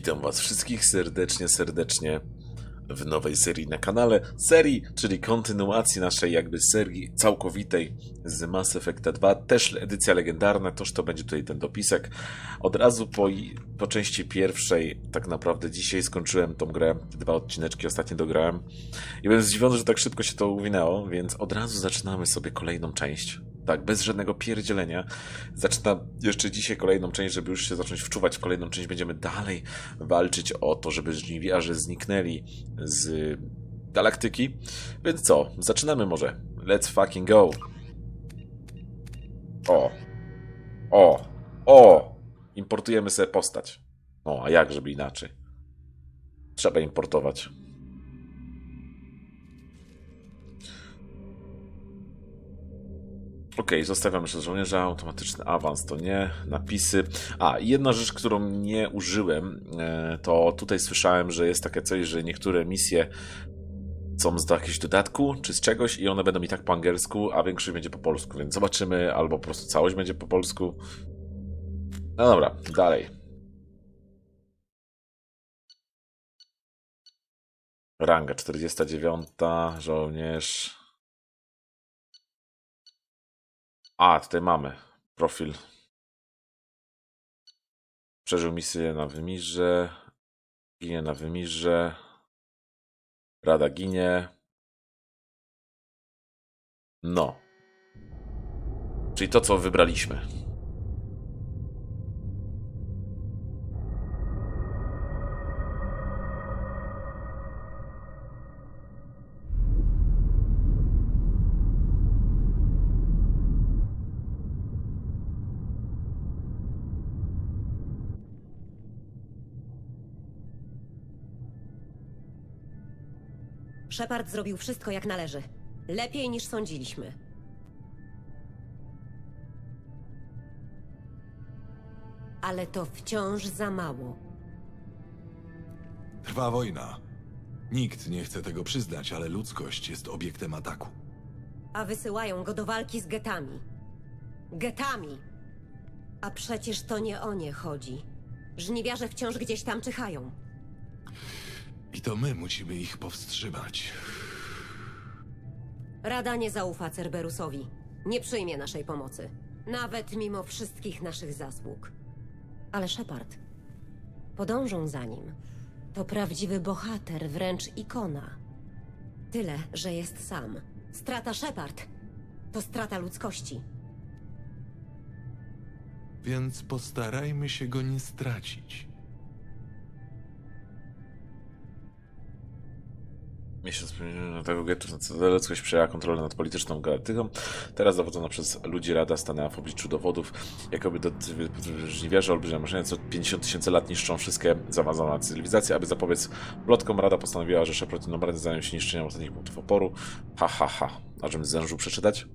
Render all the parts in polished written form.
Witam was wszystkich serdecznie w nowej serii na kanale. Serii, czyli kontynuacji naszej jakby serii całkowitej z Mass Effecta 2. Też edycja legendarna, toż to będzie tutaj ten dopisek. Od razu po części pierwszej, tak naprawdę dzisiaj skończyłem tą grę. 2 odcineczki ostatnio dograłem. I byłem zdziwiony, że tak szybko się to uwinęło, więc od razu zaczynamy sobie kolejną część. Tak, bez żadnego pierdzielenia. Zaczynam jeszcze dzisiaj kolejną część, żeby już się zacząć wczuwać w kolejną część. Będziemy dalej walczyć o to, żeby żniwiarze zniknęli z galaktyki. Więc co? Zaczynamy może. Let's fucking go. O! Importujemy sobie postać. No, a jak, żeby inaczej? Trzeba importować. Okej, zostawiam jeszcze żołnierza, automatyczny awans to nie, napisy. A, i jedna rzecz, którą nie użyłem, to tutaj słyszałem, że jest takie coś, że niektóre misje są z jakiegoś dodatku, czy z czegoś i one będą i tak po angielsku, a większość będzie po polsku, więc zobaczymy, albo po prostu całość będzie po polsku. No dobra, dalej. Ranga 49, żołnierz. A, tutaj mamy profil. Przeżył misję na wymirze. Ginie na wymirze. Rada ginie. No. Czyli to, co wybraliśmy. Shepard zrobił wszystko jak należy. Lepiej niż sądziliśmy. Ale to wciąż za mało. Trwa wojna. Nikt nie chce tego przyznać, ale ludzkość jest obiektem ataku. A wysyłają go do walki z getami. Getami! A przecież to nie o nie chodzi. Żniwiarze wciąż gdzieś tam czyhają. I to my musimy ich powstrzymać. Rada nie zaufa Cerberusowi. Nie przyjmie naszej pomocy. Nawet mimo wszystkich naszych zasług. Ale Shepard. Podążą za nim. To prawdziwy bohater, wręcz ikona. Tyle, że jest sam. Strata Shepard to strata ludzkości. Więc postarajmy się go nie stracić. Miesiąc tego getu ludzkość przejęła kontrolę nad polityczną galaktyką. Teraz dowodzona przez ludzi Rada stanęła w obliczu dowodów, jakoby żniwiarze olbrzymie maszyny co 50 000 lat niszczą wszystkie zaawansowane cywilizacje. Aby zapobiec plotkom, Rada postanowiła, że Shepard i Nomady zajmą się niszczeniem ostatnich punktów oporu. A żebym zdążył przeczytać?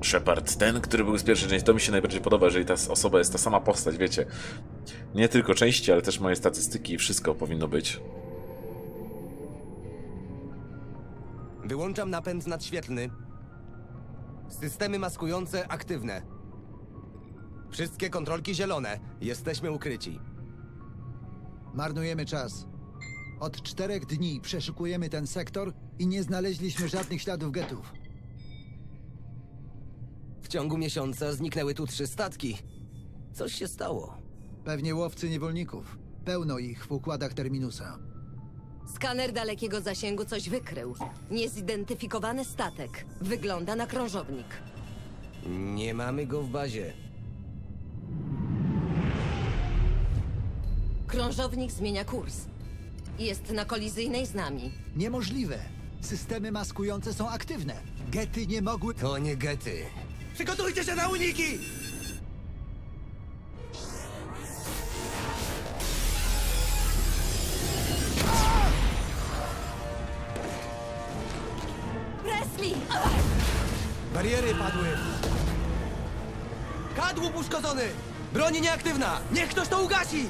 Shepard, ten, który był z pierwszej części, to mi się najbardziej podoba, jeżeli ta osoba jest ta sama postać, wiecie. Nie tylko części, ale też moje statystyki i wszystko powinno być. Wyłączam napęd nadświetlny. Systemy maskujące aktywne. Wszystkie kontrolki zielone. Jesteśmy ukryci. Marnujemy czas. Od 4 dni przeszukujemy ten sektor i nie znaleźliśmy żadnych śladów getów. W ciągu miesiąca zniknęły tu 3 statki. Coś się stało. Pewnie łowcy niewolników. Pełno ich w układach Terminusa. Skaner dalekiego zasięgu coś wykrył. Niezidentyfikowany statek. Wygląda na krążownik. Nie mamy go w bazie. Krążownik zmienia kurs. Jest na kolizyjnej z nami. Niemożliwe! Systemy maskujące są aktywne. Gety nie mogły... To nie gety. Przygotujcie się na uniki! Presley! Bariery padły. Kadłub uszkodzony! Broń nieaktywna! Niech ktoś to ugasi!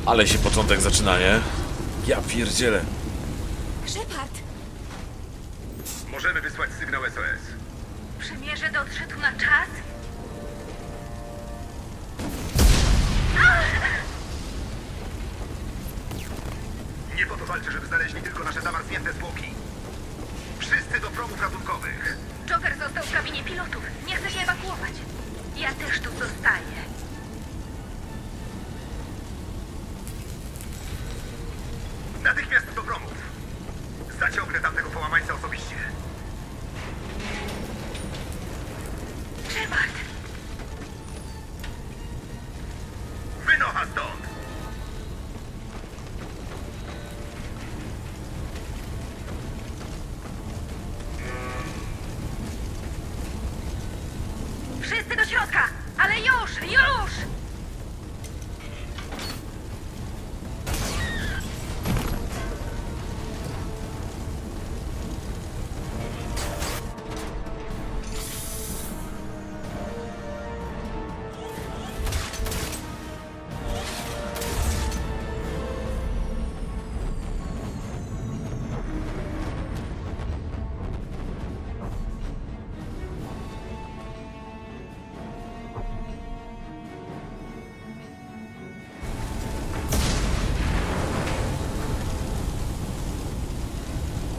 Ale się początek zaczyna, nie? Ja pierdzielę. Shepard! Możemy wysłać sygnał SOS. Przymierze dotrze tu na czas? Nie po to walczę, żeby znaleźli tylko nasze zamarznięte zwłoki. Wszyscy do promów ratunkowych. Joker został w kabinie pilotów. Nie chce się ewakuować. Ja też tu zostaję. Natychmiast do promów. Zaciągnę tamtego połamańca osobiście. Shepard! Wynocha stąd! Wszyscy do środka! Ale już! Już!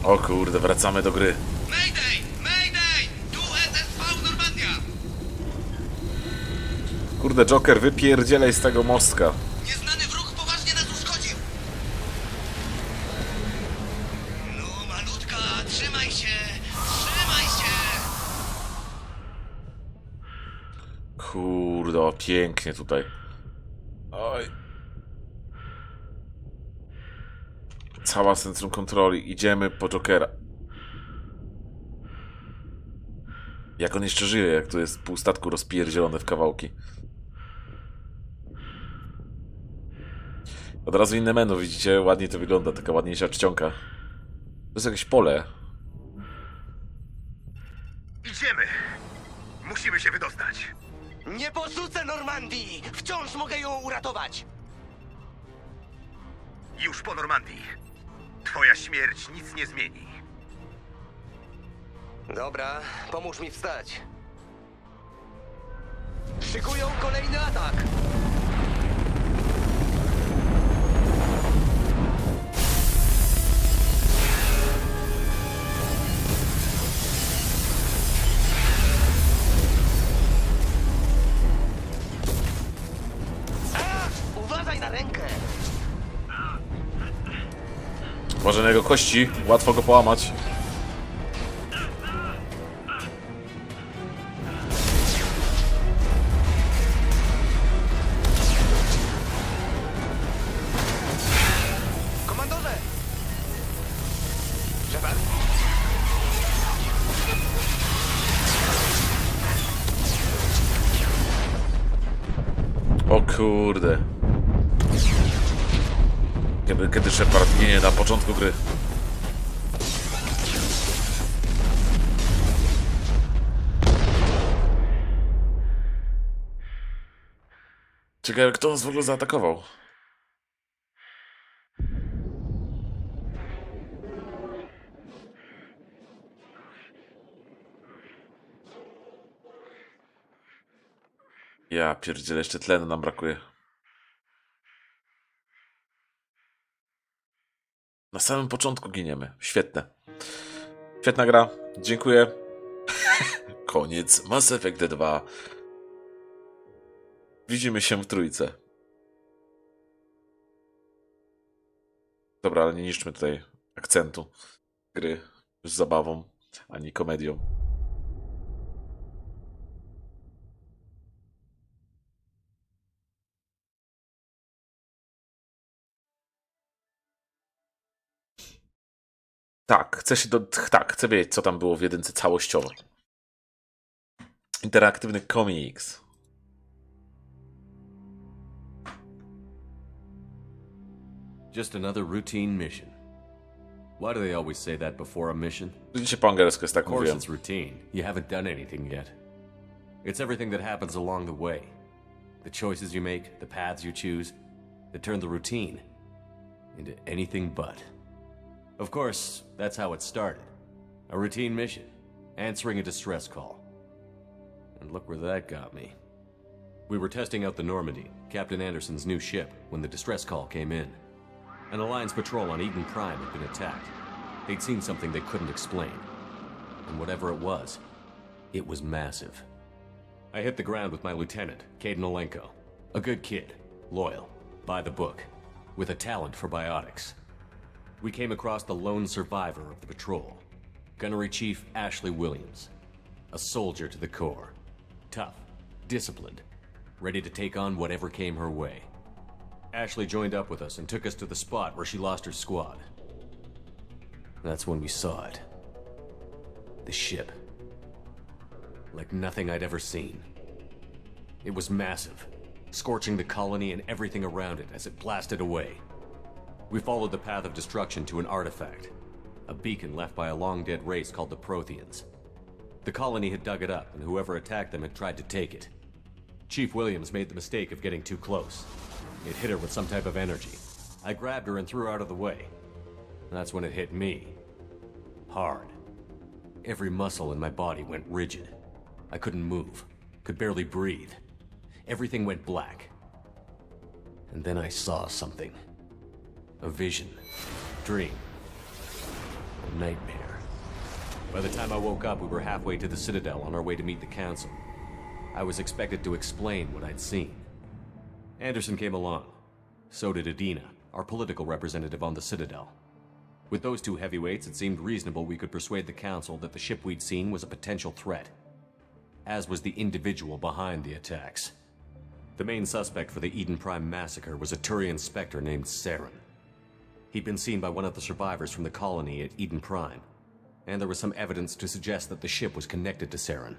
O kurde, wracamy do gry. Mayday! Mayday! Tu SSV Normandia! Kurde, Joker, wypierdzielaj z tego mostka. Nieznany wróg poważnie nas uszkodził! No, malutka, trzymaj się! Trzymaj się! Kurde, o, pięknie tutaj. Oj. Cała centrum kontroli. Idziemy po Jokera. Jak on jeszcze żyje, jak tu jest pół statku rozpierdzielone w kawałki. Od razu inne menu, widzicie? Ładnie to wygląda, taka ładniejsza czcionka. To jest jakieś pole. Idziemy! Musimy się wydostać. Nie porzucę Normandii! Wciąż mogę ją uratować! Już po Normandii. Twoja śmierć nic nie zmieni. Dobra, pomóż mi wstać. Szykują kolejny atak! Uważaj na rękę! Może na jego kości, łatwo go połamać. Komandorze! Shepard! O kurde. Kiedy Shepard ginie na początku gry. Ciekawe, kto nas w ogóle zaatakował. Ja pierdzielę, jeszcze tlenu nam brakuje. Na samym początku giniemy. Świetne. Świetna gra. Dziękuję. Koniec Mass Effect 2. Widzimy się w trójce. Dobra, ale nie niszczmy tutaj akcentu gry z zabawą, ani komedią. Tak, chcę wiedzieć, co tam było w jedynce całościowo. Interaktywny komiks. Just another routine mission. Why do they always say that before a mission? Widzicie, po angielsku jest tak Of course mówiłem. it's routine. You haven't done anything yet. It's everything that happens along the way. The choices you make, the paths you choose. that turned the routine into anything but. Of course, that's how it started. A routine mission, answering a distress call. And look where that got me. We were testing out the Normandy, Captain Anderson's new ship, when the distress call came in. An Alliance patrol on Eden Prime had been attacked. They'd seen something they couldn't explain. And whatever it was massive. I hit the ground with my lieutenant, Caden Olenko. A good kid, loyal, by the book, with a talent for biotics. We came across the lone survivor of the patrol, Gunnery Chief Ashley Williams. A soldier to the core. Tough, disciplined, ready to take on whatever came her way. Ashley joined up with us and took us to the spot where she lost her squad. That's when we saw it. The ship. Like nothing I'd ever seen. It was massive, scorching the colony and everything around it as it blasted away. We followed the path of destruction to an artifact, a beacon left by a long-dead race called the Protheans. The colony had dug it up, and whoever attacked them had tried to take it. Chief Williams made the mistake of getting too close. It hit her with some type of energy. I grabbed her and threw her out of the way. That's when it hit me. Hard. Every muscle in my body went rigid. I couldn't move, could barely breathe. Everything went black. And then I saw something. A vision. Dream. A nightmare. By the time I woke up, we were halfway to the Citadel on our way to meet the Council. I was expected to explain what I'd seen. Anderson came along. So did Edina, our political representative on the Citadel. With those two heavyweights, it seemed reasonable we could persuade the Council that the ship we'd seen was a potential threat. As was the individual behind the attacks. The main suspect for the Eden Prime massacre was a Turian Spectre named Saren. He'd been seen by one of the survivors from the colony at Eden Prime, and there was some evidence to suggest that the ship was connected to Saren.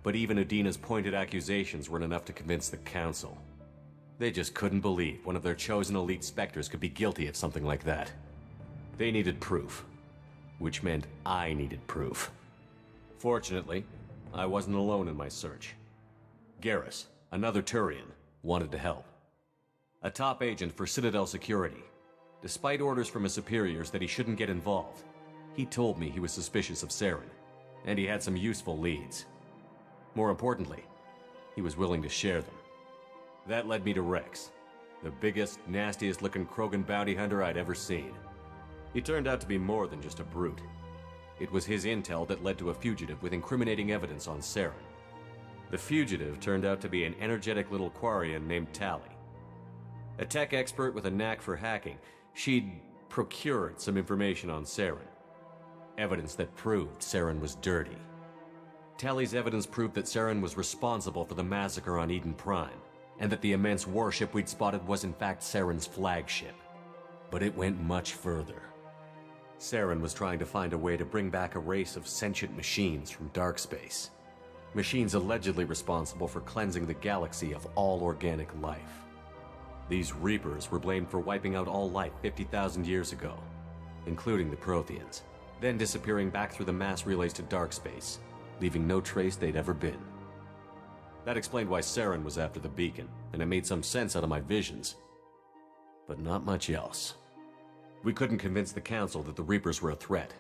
But even Edina's pointed accusations weren't enough to convince the Council. They just couldn't believe one of their chosen elite Spectres could be guilty of something like that. They needed proof, which meant I needed proof. Fortunately, I wasn't alone in my search. Garrus, another Turian, wanted to help. A top agent for Citadel Security. Despite orders from his superiors that he shouldn't get involved, he told me he was suspicious of Saren, and he had some useful leads. More importantly, he was willing to share them. That led me to Rex, the biggest, nastiest looking Krogan bounty hunter I'd ever seen. He turned out to be more than just a brute. It was his intel that led to a fugitive with incriminating evidence on Saren. The fugitive turned out to be an energetic little Quarian named Tally. A tech expert with a knack for hacking, she'd procured some information on Saren. Evidence that proved Saren was dirty. Tally's evidence proved that Saren was responsible for the massacre on Eden Prime, and that the immense warship we'd spotted was in fact Saren's flagship. But it went much further. Saren was trying to find a way to bring back a race of sentient machines from dark space. Machines allegedly responsible for cleansing the galaxy of all organic life. These Reapers were blamed for wiping out all life 50,000 years ago, including the Protheans, then disappearing back through the mass relays to dark space, leaving no trace they'd ever been. That explained why Saren was after the beacon, and it made some sense out of my visions. But not much else. We couldn't convince the Council that the Reapers were a threat,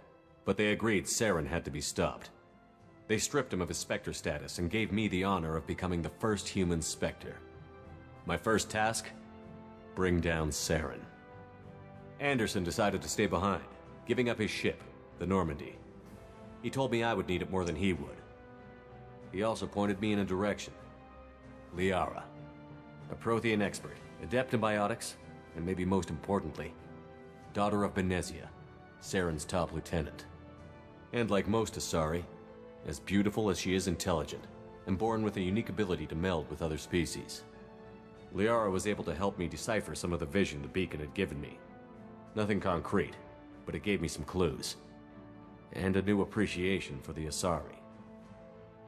but they agreed Saren had to be stopped. They stripped him of his Spectre status and gave me the honor of becoming the first human Spectre. My first task? Bring down Saren. Anderson decided to stay behind, giving up his ship, the Normandy. He told me I would need it more than he would. He also pointed me in a direction. Liara, a Prothean expert, adept in biotics, and maybe most importantly, daughter of Benezia, Saren's top lieutenant. And like most Asari, as beautiful as she is intelligent, and born with a unique ability to meld with other species. Liara was able to help me decipher some of the vision the beacon had given me. Nothing concrete, but it gave me some clues. And a new appreciation for the Asari.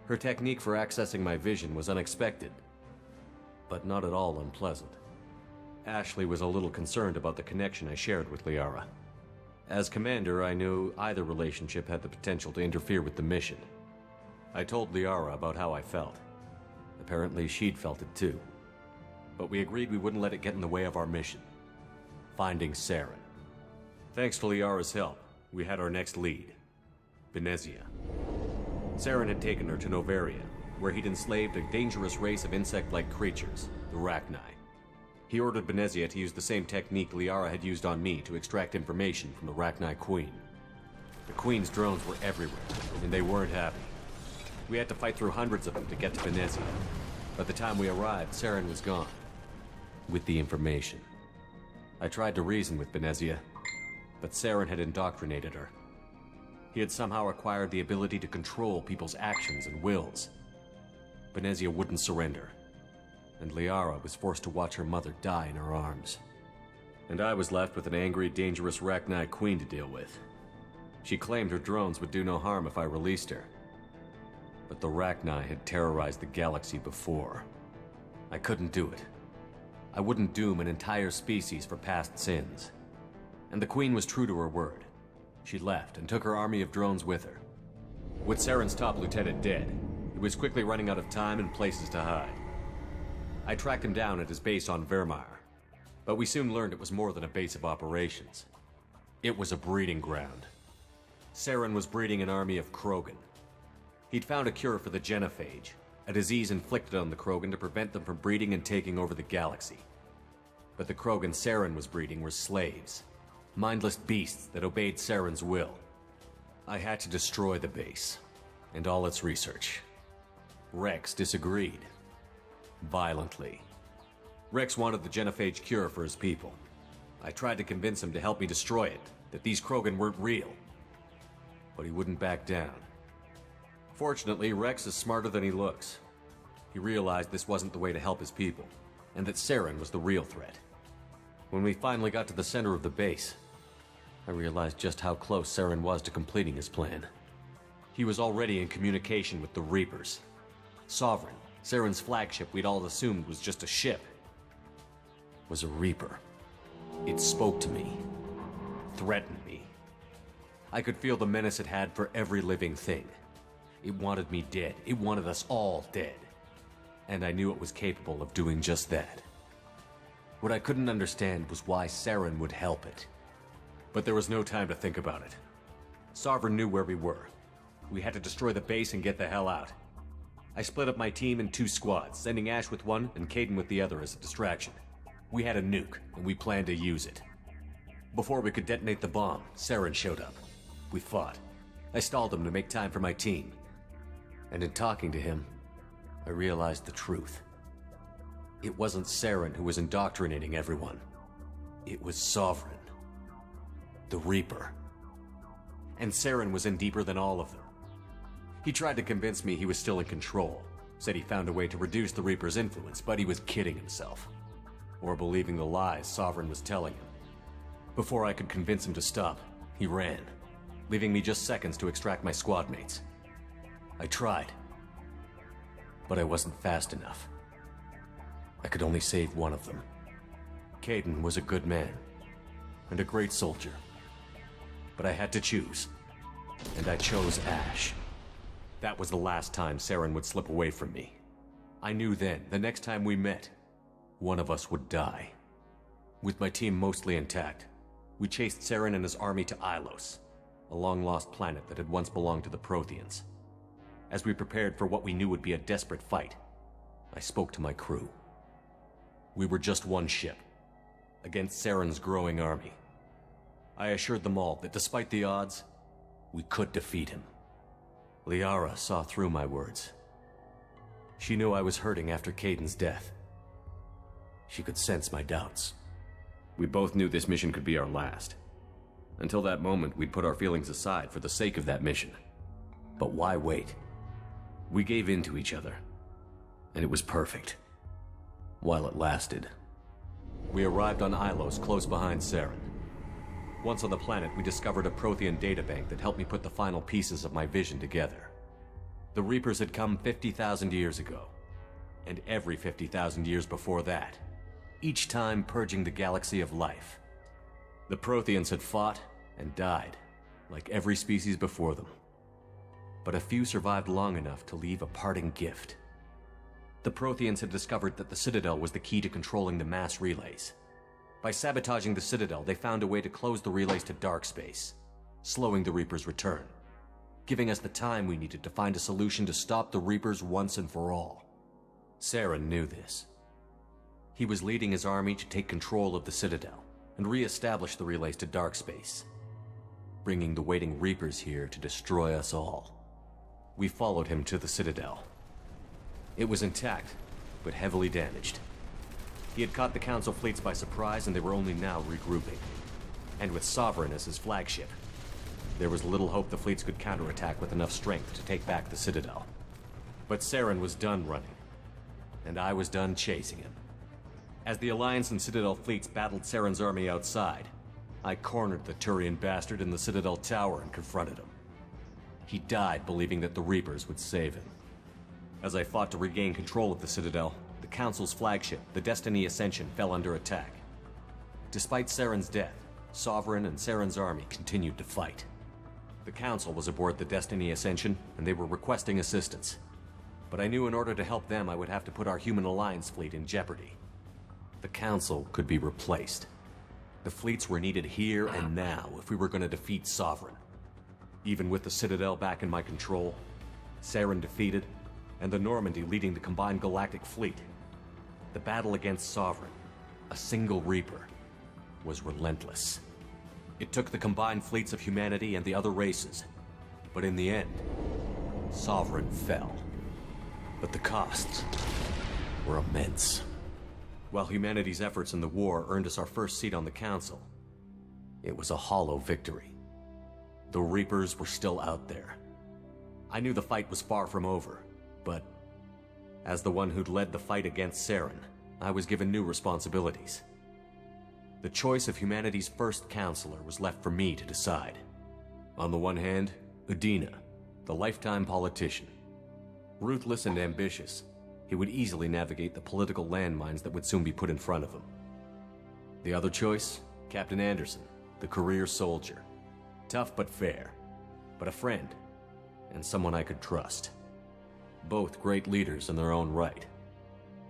Her technique for accessing my vision was unexpected, but not at all unpleasant. Ashley was a little concerned about the connection I shared with Liara. As commander, I knew either relationship had the potential to interfere with the mission. I told Liara about how I felt. Apparently, she'd felt it too. but we agreed we wouldn't let it get in the way of our mission. Finding Saren. Thanks to Liara's help, we had our next lead. Venezia. Saren had taken her to Novaria, where he'd enslaved a dangerous race of insect-like creatures, the Rachni. He ordered Venezia to use the same technique Liara had used on me to extract information from the Rachni Queen. The Queen's drones were everywhere, and they weren't happy. We had to fight through hundreds of them to get to Venezia. By the time we arrived, Saren was gone. With the information. I tried to reason with Venezia, but Saren had indoctrinated her. He had somehow acquired the ability to control people's actions and wills. Venezia wouldn't surrender, and Liara was forced to watch her mother die in her arms. And I was left with an angry, dangerous Rachni Queen to deal with. She claimed her drones would do no harm if I released her. But the Rachni had terrorized the galaxy before. I couldn't do it. I wouldn't doom an entire species for past sins. And the Queen was true to her word. She left and took her army of drones with her. With Saren's top lieutenant dead, he was quickly running out of time and places to hide. I tracked him down at his base on Vermeer, but we soon learned it was more than a base of operations. It was a breeding ground. Saren was breeding an army of Krogan. He'd found a cure for the genophage, a disease inflicted on the Krogan to prevent them from breeding and taking over the galaxy. But the Krogan Saren was breeding were slaves, mindless beasts that obeyed Saren's will. I had to destroy the base, and all its research. Rex disagreed. Violently. Rex wanted the genophage cure for his people. I tried to convince him to help me destroy it, that these Krogan weren't real. But he wouldn't back down. Fortunately, Rex is smarter than he looks. He realized this wasn't the way to help his people, and that Saren was the real threat. When we finally got to the center of the base, I realized just how close Saren was to completing his plan. He was already in communication with the Reapers. Sovereign, Saren's flagship we'd all assumed was just a ship, was a Reaper. It spoke to me, threatened me. I could feel the menace it had for every living thing. It wanted me dead. It wanted us all dead. And I knew it was capable of doing just that. What I couldn't understand was why Saren would help it. But there was no time to think about it. Sovereign knew where we were. We had to destroy the base and get the hell out. I split up my team in 2 squads, sending Ash with one and Caden with the other as a distraction. We had a nuke, and we planned to use it. Before we could detonate the bomb, Saren showed up. We fought. I stalled him to make time for my team. And in talking to him, I realized the truth. It wasn't Saren who was indoctrinating everyone. It was Sovereign. The Reaper. And Saren was in deeper than all of them. He tried to convince me he was still in control. Said he found a way to reduce the Reaper's influence, but he was kidding himself. Or believing the lies Sovereign was telling him. Before I could convince him to stop, he ran, leaving me just seconds to extract my squad mates. I tried, but I wasn't fast enough. I could only save one of them. Caden was a good man, and a great soldier. But I had to choose, and I chose Ash. That was the last time Saren would slip away from me. I knew then, the next time we met, one of us would die. With my team mostly intact, we chased Saren and his army to Ilos, a long-lost planet that had once belonged to the Protheans. As we prepared for what we knew would be a desperate fight, I spoke to my crew. We were just one ship, against Saren's growing army. I assured them all that despite the odds, we could defeat him. Liara saw through my words. She knew I was hurting after Caden's death. She could sense my doubts. We both knew this mission could be our last. Until that moment, we'd put our feelings aside for the sake of that mission. But why wait? We gave in to each other, and it was perfect. While it lasted. We arrived on Ilos, close behind Saren. Once on the planet, we discovered a Prothean databank that helped me put the final pieces of my vision together. The Reapers had come 50,000 years ago, and every 50,000 years before that, each time purging the galaxy of life. The Protheans had fought and died, like every species before them. But a few survived long enough to leave a parting gift. The Protheans had discovered that the Citadel was the key to controlling the mass relays. By sabotaging the Citadel, they found a way to close the relays to dark space, slowing the Reapers' return, giving us the time we needed to find a solution to stop the Reapers once and for all. Saren knew this. He was leading his army to take control of the Citadel and re-establish the relays to dark space, bringing the waiting Reapers here to destroy us all. We followed him to the Citadel. It was intact, but heavily damaged. He had caught the Council fleets by surprise, and they were only now regrouping. And with Sovereign as his flagship, there was little hope the fleets could counterattack with enough strength to take back the Citadel. But Saren was done running, and I was done chasing him. As the Alliance and Citadel fleets battled Saren's army outside, I cornered the Turian bastard in the Citadel tower and confronted him. He died believing that the Reapers would save him. As I fought to regain control of the Citadel, the Council's flagship, the Destiny Ascension, fell under attack. Despite Saren's death, Sovereign and Saren's army continued to fight. The Council was aboard the Destiny Ascension, and they were requesting assistance. But I knew in order to help them, I would have to put our Human Alliance fleet in jeopardy. The Council could be replaced. The fleets were needed here and now if we were going to defeat Sovereign. Even with the Citadel back in my control, Saren defeated, and the Normandy leading the combined galactic fleet, the battle against Sovereign, a single Reaper, was relentless. It took the combined fleets of humanity and the other races, but in the end, Sovereign fell. But the costs were immense. While humanity's efforts in the war earned us our first seat on the Council, it was a hollow victory. The Reapers were still out there. I knew the fight was far from over, but as the one who'd led the fight against Saren, I was given new responsibilities. The choice of humanity's first counselor was left for me to decide. On the one hand, Udina, the lifetime politician. Ruthless and ambitious, he would easily navigate the political landmines that would soon be put in front of him. The other choice, Captain Anderson, the career soldier. Tough but fair, but a friend, and someone I could trust. Both great leaders in their own right.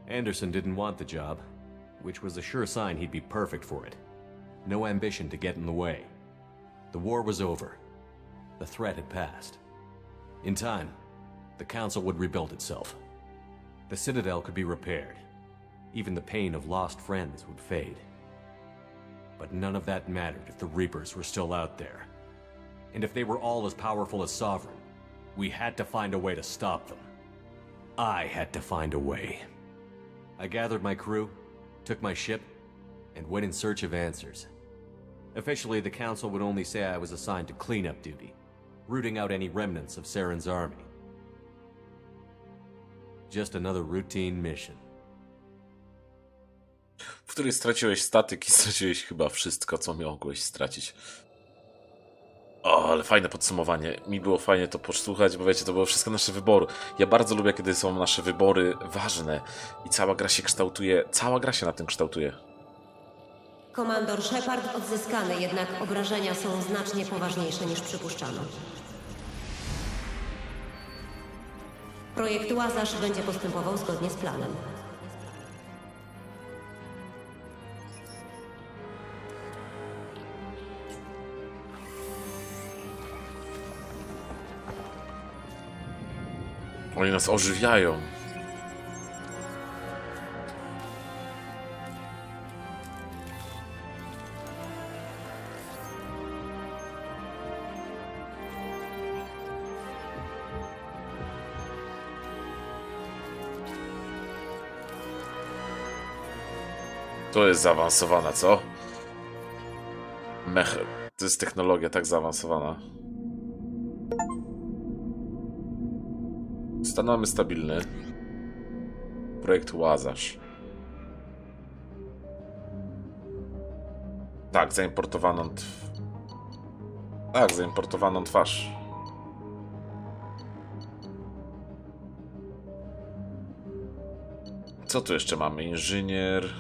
Anderson didn't want the job, which was a sure sign he'd be perfect for it. No ambition to get in the way. The war was over. The threat had passed. In time, the Council would rebuild itself. The Citadel could be repaired. Even the pain of lost friends would fade. But none of that mattered if the Reapers were still out there. And if they were all as powerful as Sovereign, we had to find a way to stop them. I had to find a way. I gathered my crew, took my ship, and went in search of answers. Officially, the Council would only say I was assigned to cleanup duty, rooting out any remnants of Saren's army. Just another routine mission. W której straciłeś statyk i straciłeś chyba wszystko, co mogłeś stracić. O, ale fajne podsumowanie. Mi było fajnie to posłuchać, bo wiecie, to były wszystko nasze wybory. Ja bardzo lubię, kiedy są nasze wybory ważne i cała gra się kształtuje, cała gra się na tym kształtuje. Komandor Shepard odzyskany, jednak obrażenia są znacznie poważniejsze niż przypuszczano. Projekt Łazarz będzie postępował zgodnie z planem. Oni nas ożywiają. To jest zaawansowana, co? Mech. To jest technologia tak zaawansowana. Stan mamy stabilny. Projekt Łazarz. Tak, zaimportowaną zaimportowaną twarz. Co tu jeszcze mamy? Inżynier.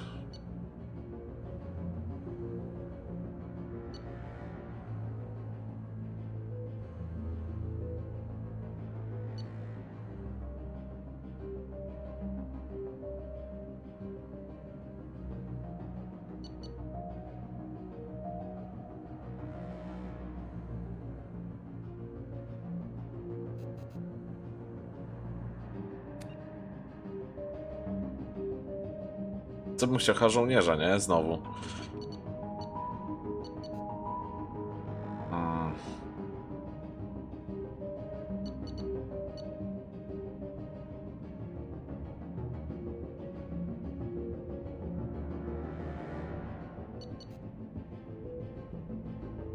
Co bym chciał żołnierza, nie? Znowu.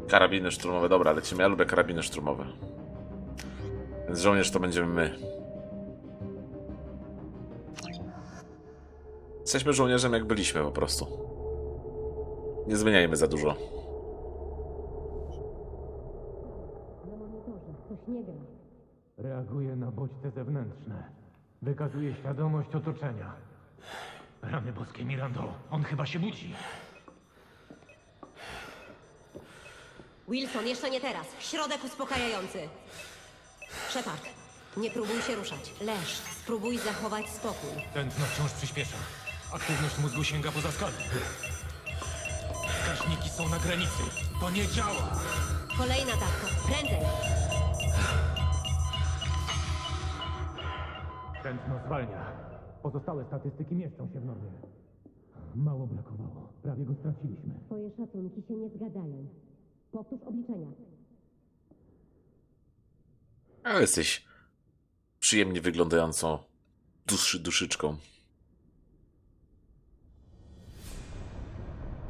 Karabiny szturmowe, dobra, lecimy. Ja lubię karabiny szturmowe. Więc żołnierz to będziemy my. Jesteśmy żołnierzem jak byliśmy po prostu. Nie zmieniajmy za dużo. Reaguje na bodźce zewnętrzne. Wykazuje świadomość otoczenia. Rany boskie, Mirando. On chyba się budzi. Wilson, jeszcze nie teraz. Środek uspokajający. Shepard, nie próbuj się ruszać. Leż, spróbuj zachować spokój. Tętno wciąż przyspiesza. Aktywność mózgu sięga poza skalę. Wskaźniki są na granicy. To nie działa. Kolejna tarka. Prędzej. Tętno zwalnia. Pozostałe statystyki mieszczą się w normie. Mało brakowało. Prawie go straciliśmy. Twoje szacunki się nie zgadzają. Powtórz obliczenia. Ale jesteś przyjemnie wyglądającą duszyczką.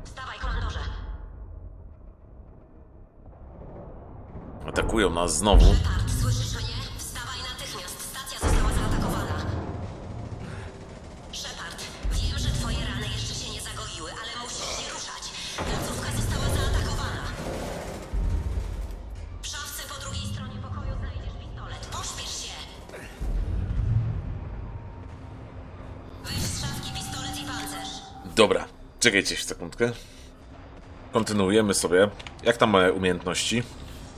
Wstawaj, komandorze. Atakują nas znowu. Shepard, słyszysz mnie? Wstawaj natychmiast. Stacja została zaatakowana. Shepard, wiem, że twoje rany jeszcze się nie zagoiły, ale musisz się ruszać. Placówka została zaatakowana. W szafce po drugiej stronie pokoju znajdziesz pistolet. Pośpiesz się! Weź z szafki pistolet i pancerz. Dobra, czekajcie sekundkę. Kontynuujemy sobie. Jak tam moje umiejętności?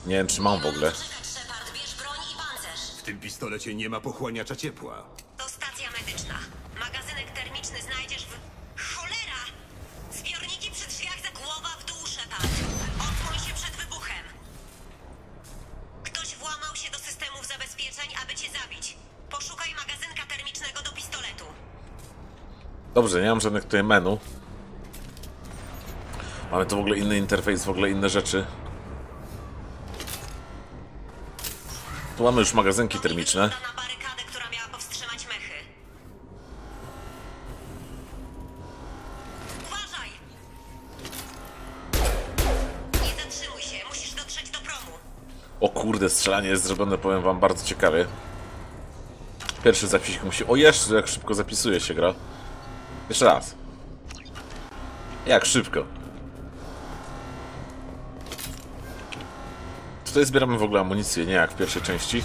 Nie wiem, czy mam w ogóle. Shepard, bierz broń i pancerz. W tym pistolecie nie ma pochłaniacza ciepła. To stacja medyczna. Magazynek termiczny znajdziesz w... Cholera! Zbiorniki przy drzwiach za głowa w dół, Shepard. Odsłoń się przed wybuchem. Ktoś włamał się do systemów zabezpieczeń, aby cię zabić. Poszukaj magazynka termicznego do pistoletu. Dobrze, nie mam żadnych tutaj menu. Mamy tu w ogóle inny interfejs, w ogóle inne rzeczy. Tu mamy już magazynki termiczne. Na barykadę, która miała powstrzymać mechy. Uważaj! Nie zatrzymuj się, musisz dotrzeć do promu. O kurde, strzelanie jest zrobione, powiem wam, bardzo ciekawie. Pierwszy zapisik musi... O, jeszcze jak szybko zapisuje się gra. Jeszcze raz. Jak szybko. Tutaj zbieramy w ogóle amunicję, nie jak w pierwszej części.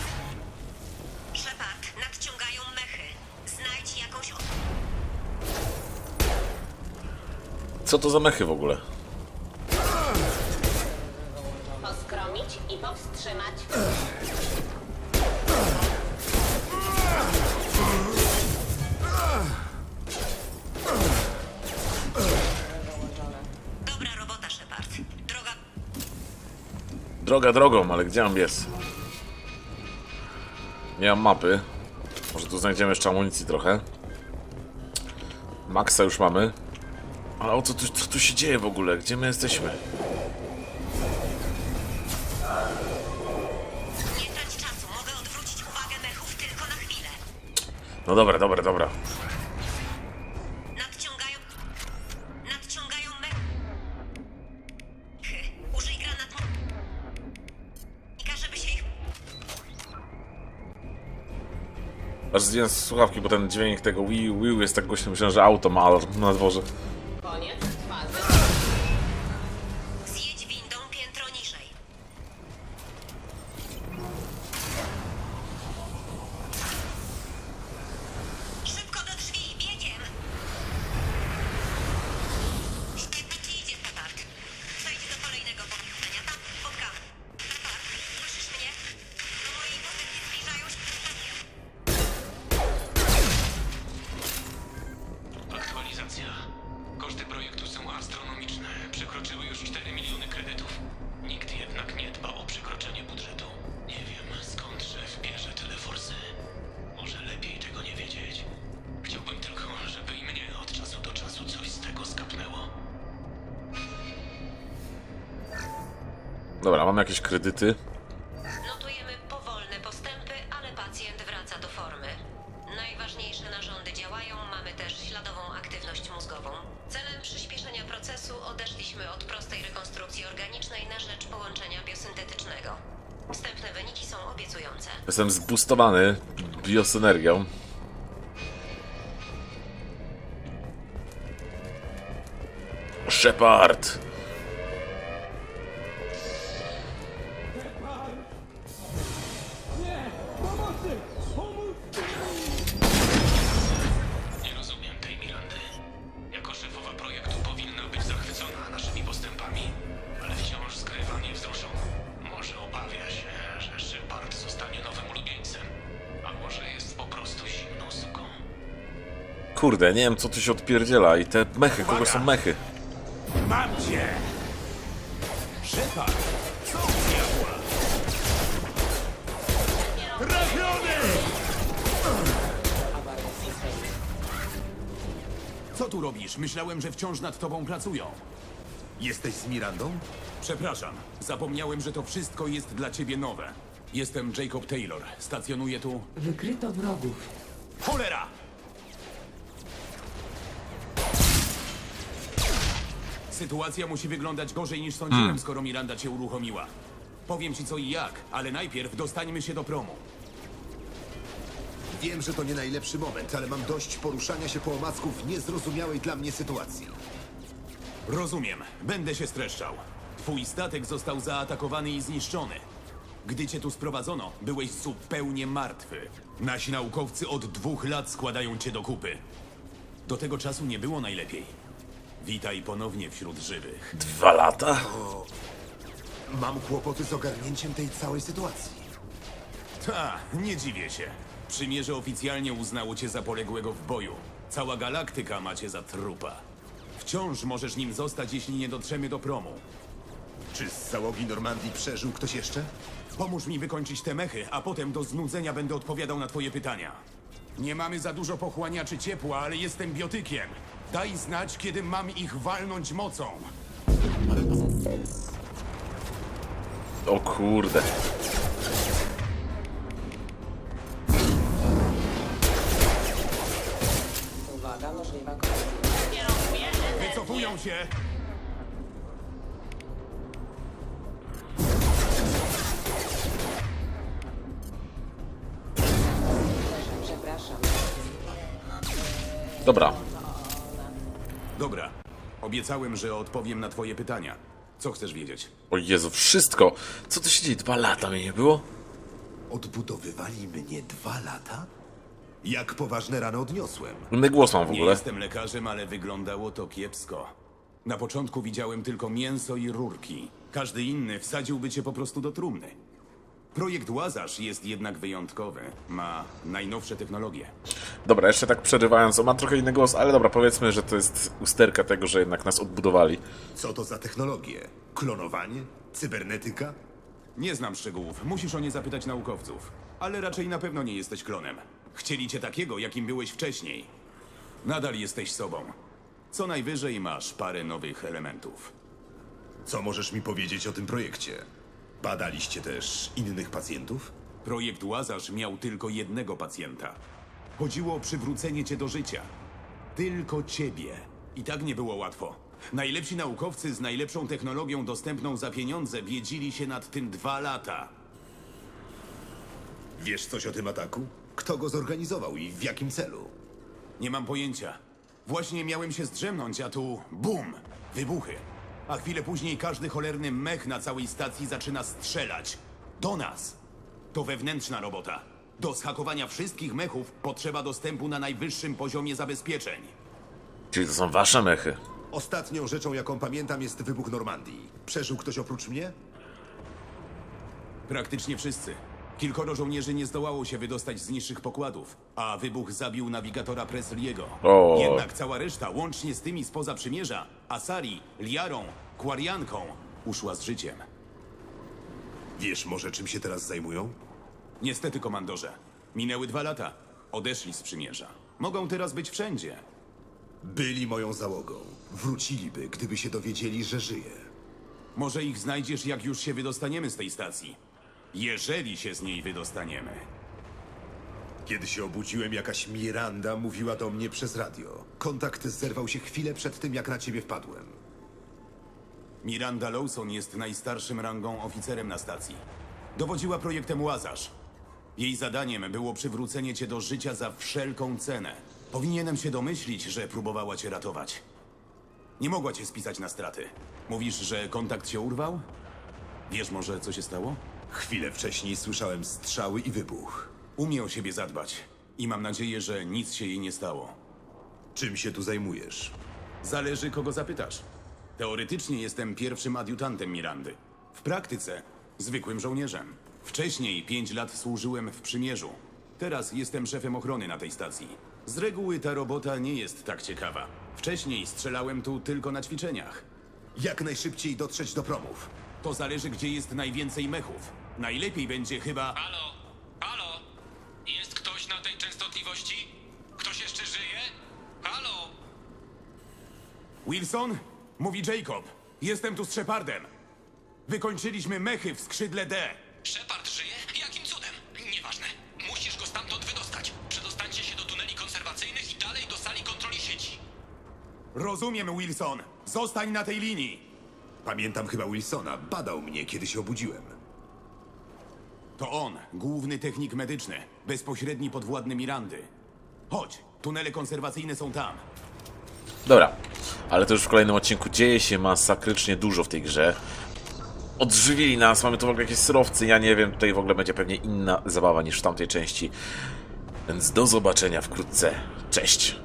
Shepard, nadciągają mechy. Znajdź jakąś... Co to za mechy w ogóle? Poskromić i powstrzymać. Dobra robota, Shepard. Droga drogą, ale gdzie on jest? Nie mam mapy. Może tu znajdziemy jeszcze amunicji trochę. Maxa już mamy. Ale o co tu się dzieje w ogóle? Gdzie my jesteśmy? Nie trać czasu, mogę odwrócić uwagę mechów tylko na chwilę. No dobra, dobra, dobra. Nadciągają mechy. Użyj granatnika, żeby się ich... Aż zdjąłem słuchawki, bo ten dźwięk tego wiu jest tak głośny. Myślałem, że auto ma alarm na dworze. Koniec fazy. Zjedź windą piętro niżej. Szybko do drzwi, biegiem! Świetnie ci idzie, Shepard. Przejdź do kolejnego pomieszczenia. Tam spotkamy. Shepard, słyszysz mnie? Do mojej pozycji zbliżają się stacje. Aktualizacja. Koszty projektu są astronomiczne. Przekroczyły już 4 miliony kredytów. Nikt jednak nie dba o przekroczenie budżetu. Nie wiem, skąd szef bierze tyle forsy. Może lepiej tego nie wiedzieć. Chciałbym tylko, żeby i mnie od czasu do czasu coś Dobra, mam jakieś kredyty. Notujemy powolne postępy, ale pacjent wraca do formy. Najważniejsze narządy działają, mamy też śladową aktywność mózgową. Celem przyspieszenia procesu odeszliśmy od prostej rekonstrukcji organicznej na rzecz połączenia biosyntetycznego. Wstępne wyniki są obiecujące. Jestem zboostowany biosynergią. Shepard! Nie rozumiem tej Mirandy. Jako szefowa projektu powinna być zachwycona naszymi postępami, ale wciąż skrywa niewzruszoną. Może obawia się, że Shepard zostanie nowym ulubieńcem, a może jest po prostu zimną suką. Kurde, nie wiem co tu się odpierdziela i te mechy, kogo są mechy? Mam cię! Shepard! Co diabła? Trafiony! Co tu robisz? Myślałem, że wciąż nad tobą pracują. Jesteś z Mirandą? Przepraszam, zapomniałem, że to wszystko jest dla ciebie nowe. Jestem Jacob Taylor. Stacjonuję tu... Wykryto wrogów. Cholera! Sytuacja musi wyglądać gorzej niż sądziłem, skoro Miranda cię uruchomiła. Powiem ci co i jak, ale najpierw dostańmy się do promu. Wiem, że to nie najlepszy moment, ale mam dość poruszania się po omacku w niezrozumiałej dla mnie sytuacji. Rozumiem, będę się streszczał. Twój statek został zaatakowany i zniszczony. Gdy cię tu sprowadzono, byłeś zupełnie martwy. Nasi naukowcy od 2 lat składają cię do kupy. Do tego czasu nie było najlepiej. Witaj ponownie wśród żywych. 2 lata? Mam kłopoty z ogarnięciem tej całej sytuacji. Ta, nie dziwię się. Przymierze oficjalnie uznało cię za poległego w boju. Cała galaktyka ma cię za trupa. Wciąż możesz nim zostać, jeśli nie dotrzemy do promu. Czy z załogi Normandii przeżył ktoś jeszcze? Pomóż mi wykończyć te mechy, a potem do znudzenia będę odpowiadał na twoje pytania. Nie mamy za dużo pochłaniaczy ciepła, ale jestem biotykiem. Daj znać, kiedy mam ich walnąć mocą. O kurde. Uwaga, możliwa kolizja. Wycofują się! Przepraszam. Dobra. Dobra. Obiecałem, że odpowiem na twoje pytania. Co chcesz wiedzieć? O Jezu, wszystko! Co tu się dzieje? 2 lata mnie nie było? Odbudowywali mnie 2 lata? Jak poważne rany odniosłem? Inny głos mam w Nie ogóle. jestem lekarzem, ale wyglądało to kiepsko. Na początku widziałem tylko mięso i rurki. Każdy inny wsadziłby cię po prostu do trumny. Projekt Łazarz jest jednak wyjątkowy. Ma najnowsze technologie. Dobra, jeszcze tak przerywając, on ma trochę inny głos, ale dobra, powiedzmy, że to jest usterka tego, że jednak nas odbudowali. Co to za technologie? Klonowanie? Cybernetyka? Nie znam szczegółów. Musisz o nie zapytać naukowców. Ale raczej na pewno nie jesteś klonem. Chcieli cię takiego, jakim byłeś wcześniej. Nadal jesteś sobą. Co najwyżej masz parę nowych elementów. Co możesz mi powiedzieć o tym projekcie? Badaliście też innych pacjentów? Projekt Łazarz miał tylko jednego pacjenta. Chodziło o przywrócenie cię do życia. Tylko ciebie. I tak nie było łatwo. Najlepsi naukowcy z najlepszą technologią dostępną za pieniądze wiedzili się nad tym 2 lata. Wiesz coś o tym ataku? Kto go zorganizował i w jakim celu? Nie mam pojęcia. Właśnie miałem się zdrzemnąć, a tu bum! Wybuchy. A chwilę później każdy cholerny mech na całej stacji zaczyna strzelać. Do nas. To wewnętrzna robota. Do zhakowania wszystkich mechów potrzeba dostępu na najwyższym poziomie zabezpieczeń. Czyli to są wasze mechy. Ostatnią rzeczą, jaką pamiętam, jest wybuch Normandii. Przeżył ktoś oprócz mnie? Praktycznie wszyscy. Kilkoro żołnierzy nie zdołało się wydostać z niższych pokładów, a wybuch zabił nawigatora Presley'ego. O. Jednak cała reszta, łącznie z tymi spoza przymierza, Asari, Liarą, Kwarianką, uszła z życiem. Wiesz może, czym się teraz zajmują? Niestety, komandorze. Minęły 2 lata. Odeszli z przymierza. Mogą teraz być wszędzie. Byli moją załogą. Wróciliby, gdyby się dowiedzieli, że żyję. Może ich znajdziesz, jak już się wydostaniemy z tej stacji. Jeżeli się z niej wydostaniemy. Kiedy się obudziłem, jakaś Miranda mówiła do mnie przez radio. Kontakt zerwał się chwilę przed tym, jak na ciebie wpadłem. Miranda Lawson jest najstarszym rangą oficerem na stacji. Dowodziła projektem Łazarz. Jej zadaniem było przywrócenie cię do życia za wszelką cenę. Powinienem się domyślić, że próbowała cię ratować. Nie mogła cię spisać na straty. Mówisz, że kontakt się urwał? Wiesz może, co się stało? Chwilę wcześniej słyszałem strzały i wybuch. Umie o siebie zadbać. I mam nadzieję, że nic się jej nie stało. Czym się tu zajmujesz? Zależy, kogo zapytasz. Teoretycznie jestem pierwszym adiutantem Mirandy. W praktyce zwykłym żołnierzem. Wcześniej 5 lat służyłem w przymierzu. Teraz jestem szefem ochrony na tej stacji. Z reguły ta robota nie jest tak ciekawa. Wcześniej strzelałem tu tylko na ćwiczeniach. Jak najszybciej dotrzeć do promów? To zależy, gdzie jest najwięcej mechów. Najlepiej będzie chyba... Halo? Halo? Jest ktoś na tej częstotliwości? Ktoś jeszcze żyje? Halo? Wilson? Mówi Jacob. Jestem tu z Shepardem. Wykończyliśmy mechy w skrzydle D. Shepard żyje? Jakim cudem? Nieważne. Musisz go stamtąd wydostać. Przedostańcie się do tuneli konserwacyjnych i dalej do sali kontroli sieci. Rozumiem, Wilson. Zostań na tej linii. Pamiętam chyba Wilsona. Badał mnie, kiedy się obudziłem. To on, główny technik medyczny. Bezpośredni podwładny Mirandy. Chodź, tunele konserwacyjne są tam. Dobra, ale to już w kolejnym odcinku dzieje się masakrycznie dużo w tej grze. Odżywili nas, mamy tu w ogóle jakieś surowce, ja nie wiem, tutaj w ogóle będzie pewnie inna zabawa niż w tamtej części. Więc do zobaczenia wkrótce. Cześć!